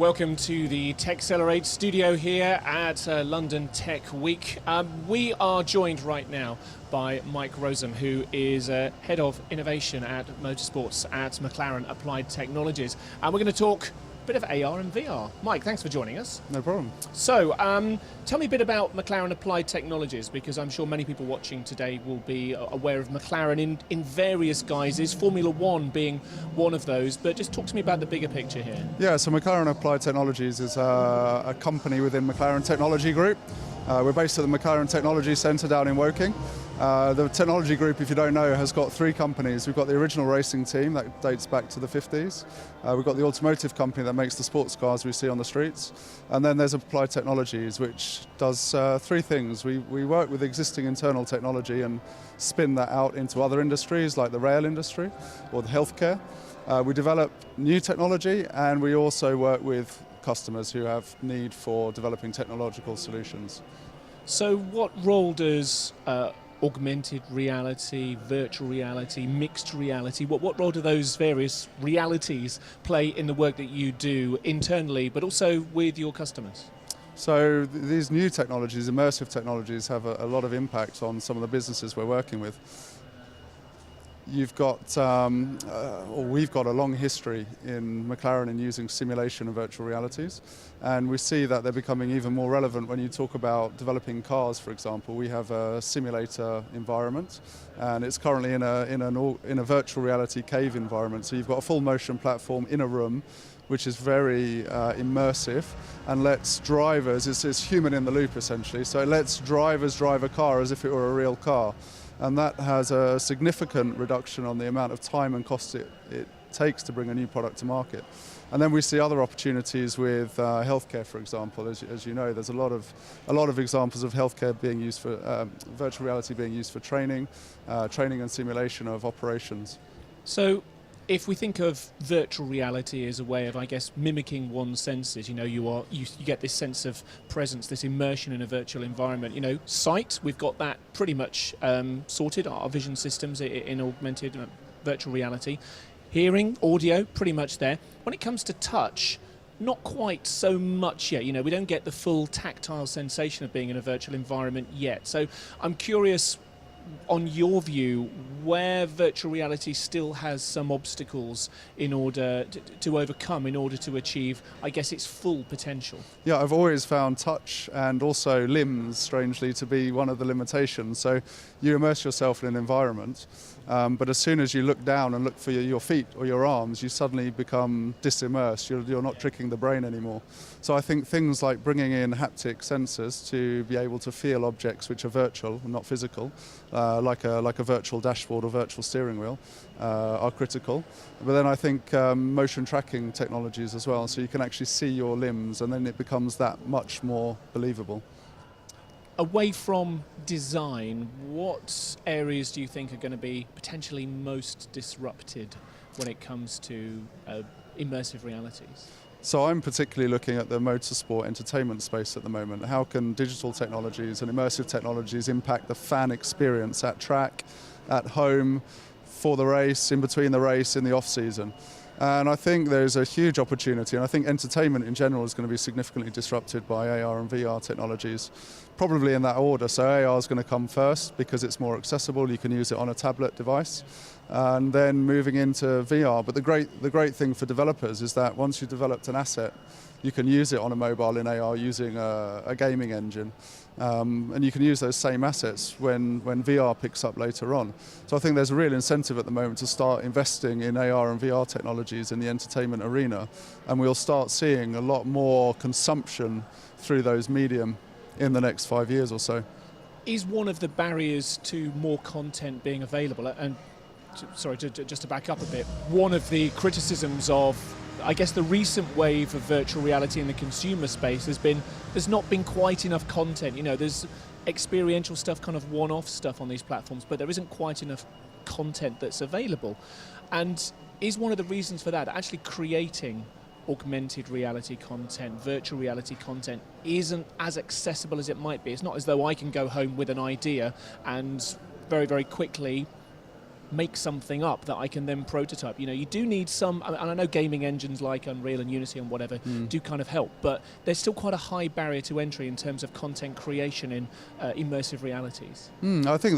Welcome to the TechXLR8 studio here at London Tech Week. We are joined right now by Mike Rosam, who is Head of Innovation at Motorsports at McLaren Applied Technologies. And we're going to talk a bit of AR and VR. Mike, thanks for joining us. No problem. So, tell me a bit about McLaren Applied Technologies, because I'm sure many people watching today will be aware of McLaren in various guises, Formula One being one of those, but just talk to me about the bigger picture here. Yeah, so McLaren Applied Technologies is a company within McLaren Technology Group. We're based at the McLaren Technology Centre down in Woking. The technology group, if you don't know, has got three companies. We've got the original racing team that dates back to the 50s. We've got the automotive company that makes the sports cars we see on the streets. And then there's Applied Technologies, which does three things. We work with existing internal technology and spin that out into other industries like the rail industry or the healthcare. We develop new technology, and we also work with customers who have need for developing technological solutions. So what role does augmented reality, virtual reality, mixed reality, what role do those various realities play in the work that you do internally, but also with your customers? So these new technologies, immersive technologies, have a lot of impact on some of the businesses we're working with. You've got, or we've got a long history in McLaren in using simulation and virtual realities, and we see that they're becoming even more relevant when you talk about developing cars, for example. We have a simulator environment, and it's currently in a virtual reality cave environment. So you've got a full motion platform in a room, which is very immersive and lets drivers, it's human in the loop essentially, so it lets drivers drive a car as if it were a real car. And that has a significant reduction on the amount of time and cost it takes to bring a new product to market. And then we see other opportunities with healthcare, for example. As you know, there's a lot of examples of healthcare being used for virtual reality being used for training and simulation of operations. So, if we think of virtual reality as a way of, I guess, mimicking one's senses, you know, you get this sense of presence, this immersion in a virtual environment. You know, sight, we've got that pretty much sorted, our vision systems in augmented virtual reality. Hearing, audio, pretty much there. When it comes to touch, not quite so much yet. You know, we don't get the full tactile sensation of being in a virtual environment yet. So I'm curious, on your view, where virtual reality still has some obstacles in order to overcome, in order to achieve, I guess, its full potential? Yeah, I've always found touch and also limbs, strangely, to be one of the limitations. So you immerse yourself in an environment, but as soon as you look down and look for your feet or your arms, you suddenly become disimmersed. You're not tricking the brain anymore. So I think things like bringing in haptic sensors to be able to feel objects which are virtual and not physical, like a virtual dashboard or virtual steering wheel, are critical. But then I think motion tracking technologies as well, so you can actually see your limbs, and then it becomes that much more believable. Away from design, what areas do you think are going to be potentially most disrupted when it comes to immersive realities? So I'm particularly looking at the motorsport entertainment space at the moment. How can digital technologies and immersive technologies impact the fan experience at track, at home, for the race, in between the race, in the off-season? And I think there's a huge opportunity, and I think entertainment in general is going to be significantly disrupted by AR and VR technologies, probably in that order. So AR is going to come first because it's more accessible, you can use it on a tablet device, and then moving into VR. But the great thing for developers is that once you've developed an asset, you can use it on a mobile in AR using a gaming engine. And you can use those same assets when VR picks up later on. So I think there's a real incentive at the moment to start investing in AR and VR technologies in the entertainment arena, and we'll start seeing a lot more consumption through those medium in the next 5 years or so. Is one of the barriers to more content being available, and sorry, just to back up a bit, one of the criticisms of, I guess, the recent wave of virtual reality in the consumer space has been there's not been quite enough content. You know, there's experiential stuff, kind of one-off stuff on these platforms, but there isn't quite enough content that's available. And is one of the reasons for that actually creating augmented reality content, virtual reality content, isn't as accessible as it might be? It's not as though I can go home with an idea and very, very quickly make something up that I can then prototype. You know, you do need some, and I know gaming engines like Unreal and Unity and whatever do kind of help, but there's still quite a high barrier to entry in terms of content creation in immersive realities. I think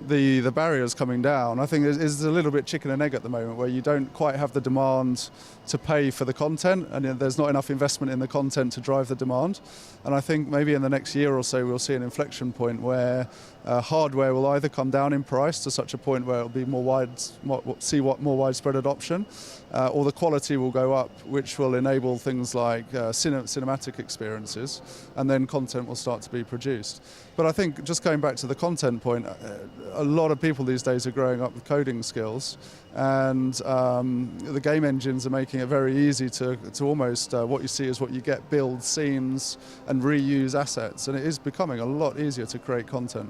the barriers coming down. I think is a little bit chicken and egg at the moment, where you don't quite have the demand to pay for the content, and there's not enough investment in the content to drive the demand. And I think maybe in the next year or so we'll see an inflection point where hardware will either come down in price to such a point where it'll be more widespread adoption, or the quality will go up, which will enable things like cinematic experiences, and then content will start to be produced. But I think, just going back to the content point, a lot of people these days are growing up with coding skills, and the game engines are making it very easy to almost, what you see is what you get, build scenes and reuse assets, and it is becoming a lot easier to create content.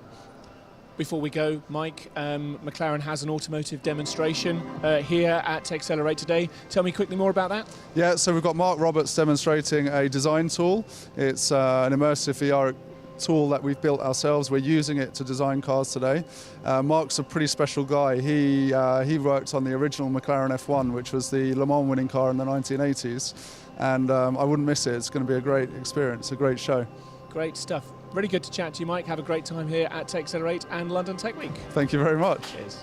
Before we go, Mike, McLaren has an automotive demonstration here at TechXLR8 today. Tell me quickly more about that. Yeah, so we've got Mark Roberts demonstrating a design tool. It's an immersive VR tool that we've built ourselves. We're using it to design cars today. Mark's a pretty special guy. He worked on the original McLaren F1, which was the Le Mans winning car in the 1980s, and I wouldn't miss it. It's going to be a great experience, a great show. Great stuff. Really good to chat to you, Mike. Have a great time here at TechXLR8 and London Tech Week. Thank you very much. Cheers.